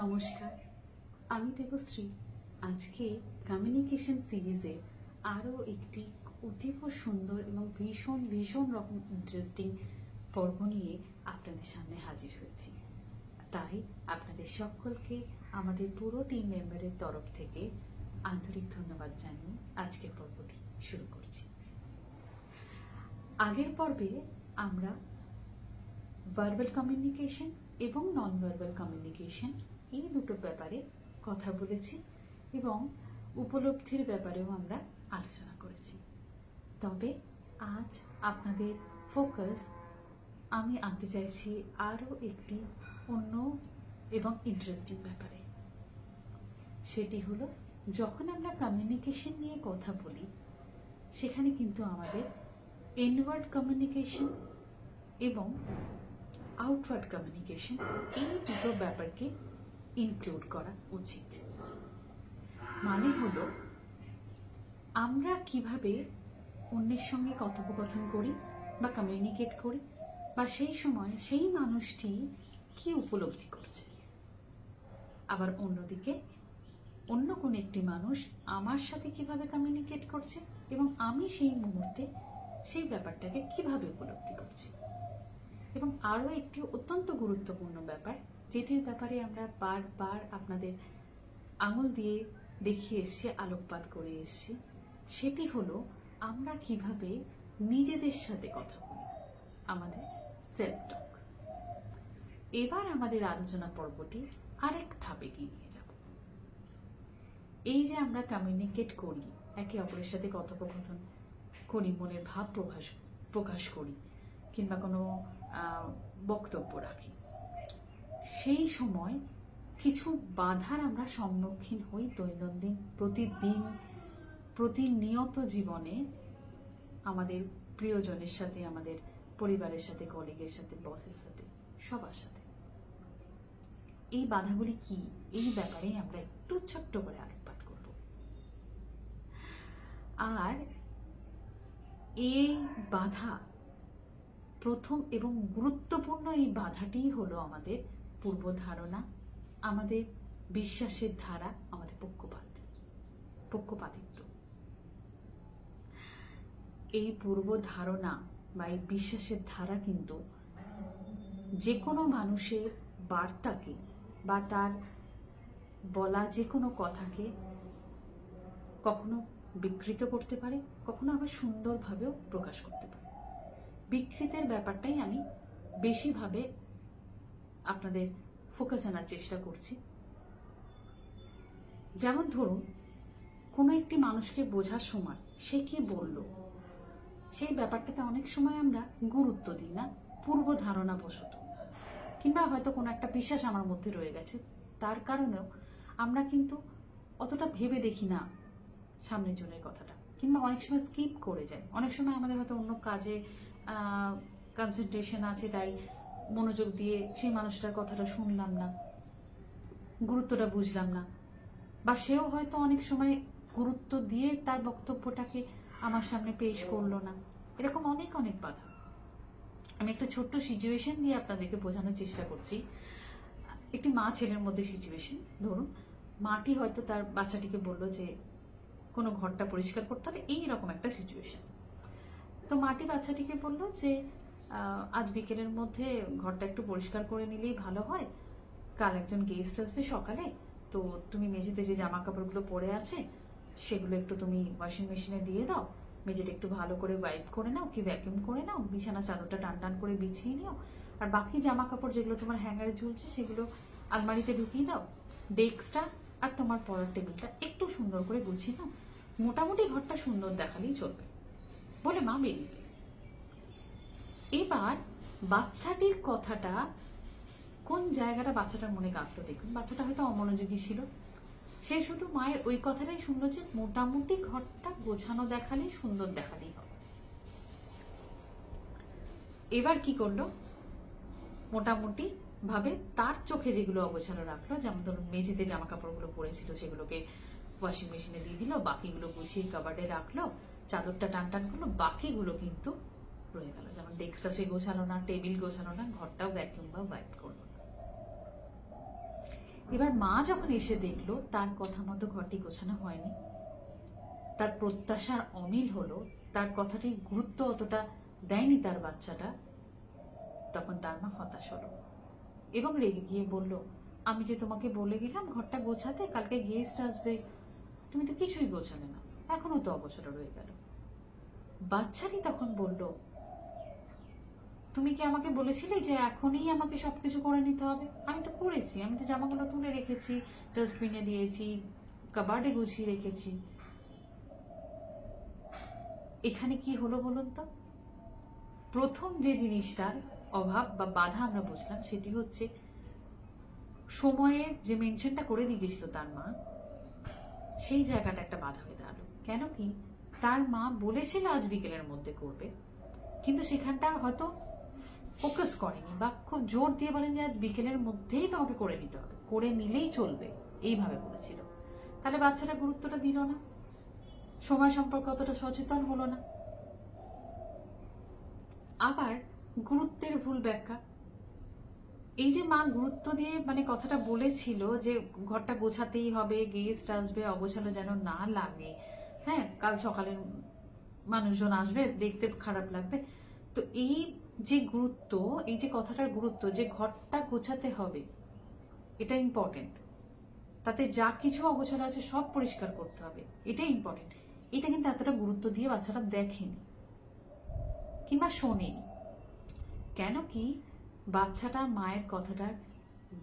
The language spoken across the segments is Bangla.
নমস্কার, আমি দেবশ্রী। আজকে কমিউনিকেশন সিরিজে আরও একটি অতীব সুন্দর এবং ভীষণ ভীষণ রকম ইন্টারেস্টিং পর্ব নিয়ে আপনাদের সামনে হাজির হয়েছি। তাই আপনাদের সকলকে আমাদের পুরো টিম মেম্বারের তরফ থেকে আন্তরিক ধন্যবাদ জানিয়ে আজকের পর্বটি শুরু করছি। আগের পর্বে আমরা ভার্বাল কমিউনিকেশন এবং নন ভার্বাল কমিউনিকেশন এই দুটো ব্যাপারে কথা বলেছি এবং উপলব্ধির ব্যাপারেও আমরা আলোচনা করেছি। তবে আজ আপনাদের ফোকাস আমি আনতে চাইছি আরও একটি অন্য এবং ইন্টারেস্টিং ব্যাপারে। সেটি হলো, যখন আমরা কমিউনিকেশন নিয়ে কথা বলি সেখানে কিন্তু আমাদের ইনওয়ার্ড কমিউনিকেশন এবং আউটওয়ার্ড কমিউনিকেশন এই দুটো ব্যাপারকে ইনক্লুড করা উচিত। মানে হলো, আমরা কিভাবে অন্যের সঙ্গে কথোপকথন করি বা কমিউনিকেট করি, বা সেই সময় সেই মানুষটি কি উপলব্ধি করছে। আবার অন্যদিকে অন্য কোনো একটি মানুষ আমার সাথে কিভাবে কমিউনিকেট করছে এবং আমি সেই মুহূর্তে সেই ব্যাপারটাকে কিভাবে উপলব্ধি করছি। এবং আরও একটি অত্যন্ত গুরুত্বপূর্ণ ব্যাপার, যেটির ব্যাপারে আমরা বারবার আপনাদের আঙুল দিয়ে দেখিয়ে এসছি, আলোকপাত করে এসছি, সেটি হলো আমরা কিভাবে নিজেদের সাথে কথা বলি, আমাদের সেলফ টক। এবার আমাদের আলোচনা পর্বটি আরেক ধাপে গিয়ে নিয়ে যাব। এই যে আমরা কমিউনিকেট করি, একে অপরের সাথে কথোপকথন করি, মনের ভাব প্রকাশ করি কিংবা কোনো বক্তব্য রাখি, সেই সময় কিছু বাধার আমরা সম্মুখীন হই দৈনন্দিন প্রতিনিয়ত জীবনে, আমাদের প্রিয়জনের সাথে, আমাদের পরিবারের সাথে, কলিগের সাথে, বসের সাথে, সবার সাথে। এই বাধাগুলি কি, এই ব্যাপারে আমরা একটু ছোট্ট করে আলোকপাত করব। আর এই বাধা, প্রথম এবং গুরুত্বপূর্ণ এই বাধাটি হলো আমাদের পূর্বধারণা, আমাদের বিশ্বাসের ধারা, আমাদের পক্ষপাতিত্ব। এই পূর্বধারণা বা এই বিশ্বাসের ধারা কিন্তু যে কোনো মানুষের বার্তাকে বা তার বলা যে কোনো কথাকে কখনো বিকৃত করতে পারে, কখনো আবার সুন্দরভাবেও প্রকাশ করতে পারে। বিকৃতের ব্যাপারটাই আমি বেশিভাবে আপনাদের ফোকাস আনার চেষ্টা করছি। যেমন ধরুন, কোনো একটি মানুষকে বোঝার সময় সে কি বলল, সেই ব্যাপারটাতে অনেক সময় আমরা গুরুত্ব দিই না, পূর্ব ধারণা বশত, কিংবা হয়তো কোনো একটা বিশ্বাস আমার মধ্যে রয়ে গেছে, তার কারণেও আমরা কিন্তু অতটা ভেবে দেখি না সামনের জনের কথাটা, কিংবা অনেক সময় স্কিপ করে যায়। অনেক সময় আমাদের হয়তো অন্য কাজে কনসেন্ট্রেশন আছে, তাই মনোযোগ দিয়ে সেই মানুষটার কথাটা শুনলাম না, গুরুত্বটা বুঝলাম না, বা সেও হয়তো অনেক সময় গুরুত্ব দিয়ে তার বক্তব্যটাকে আমার সামনে পেশ করলো না। এরকম অনেক অনেক বাধা। আমি একটা ছোট্ট সিচুয়েশন দিয়ে আপনাদেরকে বোঝানোর চেষ্টা করছি। একটি মা ছেলের মধ্যে সিচুয়েশন। ধরুন, মাটি হয়তো তার বাচ্চাটিকে বললো যে কোনো ঘরটা পরিষ্কার করতে হবে, এইরকম একটা সিচুয়েশন। তো মাটি বাচ্চাটিকে বললো যে আজ বিকেলের মধ্যে ঘরটা একটু পরিষ্কার করে নিলেই ভালো হয়, কাল একজন গেস্ট আসবে সকালে, তো তুমি মেঝেতে যে জামা কাপড়গুলো পরে আছে সেগুলো একটু তুমি ওয়াশিং মেশিনে দিয়ে দাও, মেঝেটা একটু ভালো করে ওয়াইপ করে নাও, কি ভ্যাকিউম করে নাও, বিছানা চাদরটা টান টান করে বিছিয়ে নিও, আর বাকি জামা কাপড় যেগুলো তোমার হ্যাঙ্গারে ঝুলছে সেগুলো আলমারিতে ঢুকিয়ে দাও, ডেস্কটা আর তোমার পড়ার টেবিলটা একটু সুন্দর করে গুছিয়ে নাও, মোটামুটি ঘরটা সুন্দর দেখালেই চলবে বলে মা বেরিয়ে যায়। এবার বাচ্চাটির কথাটা কোন জায়গাটা বাচ্চাটার মনে গাঁথলো দেখুন। বাচ্চাটা হয়তো অমনোযোগী ছিল, সে শুধু মায়ের ওই কথাটাই শুনলো যে মোটামুটি ঘরটা গোছানো দেখালেই, সুন্দর দেখালেই হবে। এবার কি করলো, মোটামুটি ভাবে তার চোখে যেগুলো অগোছালো রাখলো, যেমন ধরুন মেঝেতে জামা কাপড়গুলো পরেছিল সেগুলোকে ওয়াশিং মেশিনে দিয়ে দিল, বাকিগুলো গুছিয়ে কাবার্ডে রাখলো, চাদরটা টান টান করলো, বাকিগুলো কিন্তু রয়ে গেল। যেমন ডেস্কটা সে গোছালো না, টেবিল গোছালো না, ঘরটাও ভ্যাকিউম বা ওয়াইপ করলো না। এবার মা যখন এসে দেখলো তার কথা মতো ঘরটি গোছানো হয়নি, তার প্রত্যাশার অমিল হলো, তার কথাটি গুরুত্ব অতটা দেয়নি তার বাচ্চাটা, তখন তার মা হতাশ হলো এবং রেগে গিয়ে বলল, আমি যে তোমাকে বলে গেলাম ঘরটা গোছাতে, কালকে গেস্ট আসবে, তুমি তো কিছুই গোছালে না, এখনো তো অগোছালো রয়ে গেল। বাচ্চাটি তখন বলল, তুমি কি আমাকে বলেছিলে যে এখনই আমাকে সবকিছু করে নিতে হবে? আমি তো করেছি, আমি তো জামাগুলো তুলে রেখেছি, ডাস্টবিনে দিয়েছি, কাবার্ডে গুছিয়ে রেখেছি। এখানে কি হলো বলুন তো? প্রথম যে জিনিসটার অভাব বা বাধা আমরা বুঝলাম সেটি হচ্ছে সময়ে যে মেনশনটা করে দিয়ে গেছিল তার মা, সেই জায়গাটা একটা বাধা হয়ে দাঁড়ালো। কেন কি, তার মা বলেছিল আজ বিকেলের মধ্যে করবে, কিন্তু সেখানটা হয়তো ফোকাস করেনি বা খুব জোর দিয়ে বলেন যে আজ বিকেলের মধ্যেই তোমাকে করে নিতে হবে, করে নিলেই চলবে, এইভাবে বলেছিল। তাহলে বাচ্চাটা গুরুত্বটা দিল না, সময় সম্পর্কে অতটা সচেতন হলো না। আবার গুরুত্বের ভুল ব্যাখ্যা। এই যে মা গুরুত্ব দিয়ে কথাটা বলেছিল যে ঘরটা গোছাতেই হবে, গেস্ট আসবে, অগোছালো যেন না লাগে, হ্যাঁ কাল সকালে মানুষজন আসবে, দেখতে খারাপ লাগবে, তো এই যে গুরুত্ব, এই যে কথাটার গুরুত্ব যে ঘরটা গোছাতে হবে, এটা ইম্পর্টেন্ট, তাতে যা কিছু অগোছালো আছে সব পরিষ্কার করতে হবে, এটা ইম্পর্টেন্ট, এটা কিন্তু এতটা গুরুত্ব দিয়ে বাচ্চাটা দেখেনি কিংবা শোনেনি। কেন কি, বাচ্চাটা মায়ের কথাটার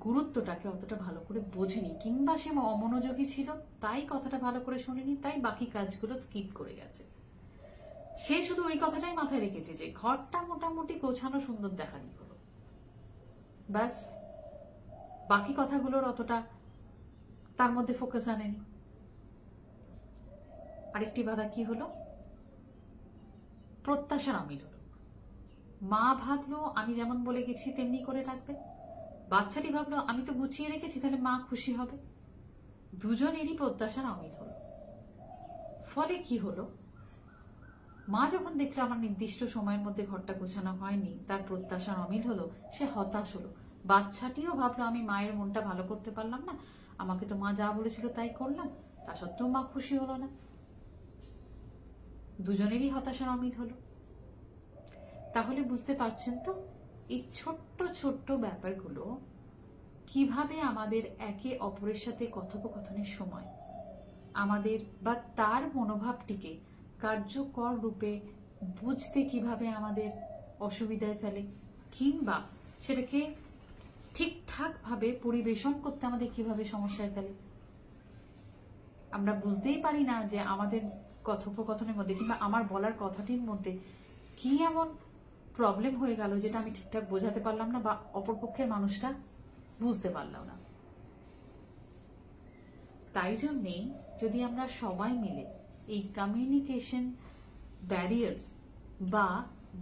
গুরুত্বটাকে অতটা ভালো করে বোঝেনি, কিংবা সে অমনোযোগী ছিল, তাই কথাটা ভালো করে শোনেনি, তাই বাকি কাজগুলো স্কিপ করে গেছে। সে শুধু ওই কথাটাই মাথায় রেখেছে যে ঘরটা মোটামুটি গোছানো সুন্দর দেখানি হলো, ব্যাস, বাকি কথাগুলোর অতটা তার মধ্যে ফোকাস আনেনি। আরেকটি বাধা কি হলো, প্রত্যাশার অমিল হলো। মা ভাবলো আমি যেমন বলে গেছি তেমনি করে রাখবে, বাচ্চাটি ভাবলো আমি তো গুছিয়ে রেখেছি, তাহলে মা খুশি হবে, দুজনেরই প্রত্যাশার অমিল হলো। ফলে কি হলো, মা যখন দেখলো আমার নির্দিষ্ট সময়ের মধ্যে ঘরটা গোছানো হয়নি, তার প্রত্যাশার অমিল হলো, সে হতাশ হলো। বাচ্চাটিও ভাবলো আমি মায়ের মনটা ভালো করতে পারলাম না, আমাকে তো মা যা বলেছিল তাই করলাম, তা সত্ত্বেও মা খুশি হলো না, দুজনেরই হতাশার অমিল হলো। তাহলে বুঝতে পারছেন তো, এই ছোট্ট ছোট্ট ব্যাপারগুলো কিভাবে আমাদের একে অপরের সাথে কথোপকথনের সময় আমাদের বা তার মনোভাবটিকে কার্যকর রূপে বুঝতে কিভাবে আমাদের অসুবিধায় ফেলে, কিংবা সেটাকে ঠিকঠাক ভাবে পরিবেশন করতে আমাদের কিভাবে সমস্যায় ফেলে। আমরা বুঝতেই পারি না যে আমাদের কথোপকথনের মধ্যে কিংবা আমার বলার কথাটির মধ্যে কি এমন প্রবলেম হয়ে গেল যেটা আমি ঠিকঠাক বোঝাতে পারলাম না বা অপরপক্ষের মানুষটা বুঝতে পারলাম না। তাই জন্যেই যদি আমরা সবাই মিলে এই কমিউনিকেশন ব্যারিয়ার্স বা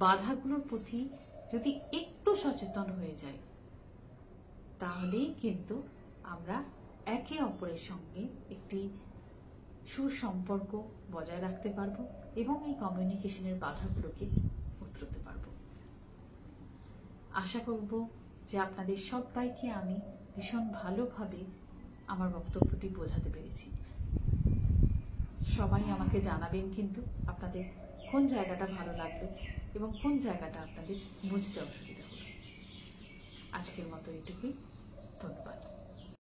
বাধাগুলোর প্রতি যদি একটু সচেতন হয়ে যাই, তাহলেই কিন্তু আমরা একে অপরের সঙ্গে একটি সুসম্পর্ক বজায় রাখতে পারবো এবং এই কমিউনিকেশনের বাধাগুলোকে উতরাতে পারবো। আশা করব যে আপনাদের সবাইকে আমি ভীষণ ভালোভাবে আমার বক্তব্যটি বোঝাতে পেরেছি। সবাই আমাকে জানাবেন কিন্তু আপনাদের কোন জায়গাটা ভালো লাগলো এবং কোন জায়গাটা আপনাদের বুঝতে অসুবিধা হলো। আজকের মতো এটুকুই, ধন্যবাদ।